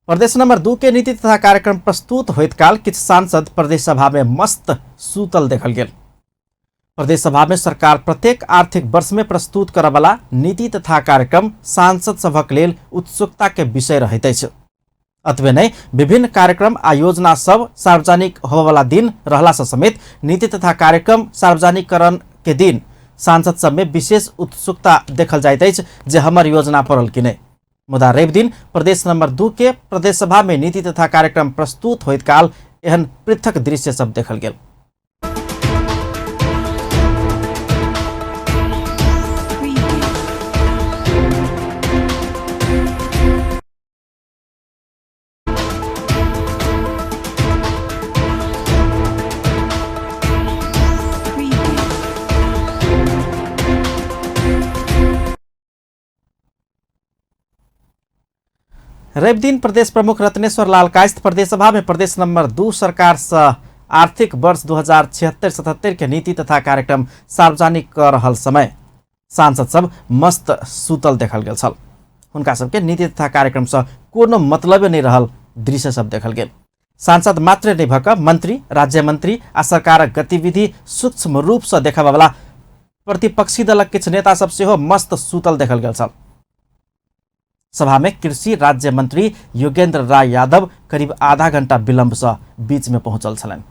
प्रदेश number 2 के नीति तथा कार्यक्रम प्रस्तुत होइत काल किछ सांसद प्रदेश सभा में मस्त सूतल देखल गेल। प्रदेश सभा में सरकार प्रत्येक आर्थिक वर्ष में प्रस्तुत करवाला नीति तथा कार्यक्रम सांसद सभक लेल उत्सुकता के विषय रहैत अछि। अतबे नहीं विभिन्न कार्यक्रम आ योजना सब सार्वजनिक होबवाला दिन रहला से समेत नीति तथा कार्यक्रम सार्वजनिकरण के दिन सांसद सब में विशेष उत्सुकता देखल जाइत अछि जे हमर योजना पड़ल कि नहीं। मुदा रवि दिन प्रदेश नंबर 2 के प्रदेश सभा में नीति तथा कार्यक्रम प्रस्तुत होइत काल एहन पृथक दृश्य सब देखल गेल। रवि दिन प्रदेश प्रमुख रत्नेश्वर लाल कायस्थ प्रदेश सभा में प्रदेश नंबर 2 सरकार से आर्थिक वर्ष 2076-77 के नीति तथा कार्यक्रम सार्वजनिक कर रहल समय सांसद सब मस्त सूतल देखल गेल छल। हुनका सबके नीति तथा कार्यक्रम से कोनो मतलब नहीं रहल दृश्य सब देखल गेल। सांसद मात्र नहीं भक मंत्री, राज्य मंत्री आ सरकारक गतिविधि सूक्ष्म रूप से देखबा वाला प्रतिपक्षी दलक किछ नेता सब सेहो मस्त सूतल देखल गेल छल। सभा में कृषि राज्य मंत्री योगेंद्र राय यादव करीब आधा घंटा विलंब से बीच में पहुंचल छलनि।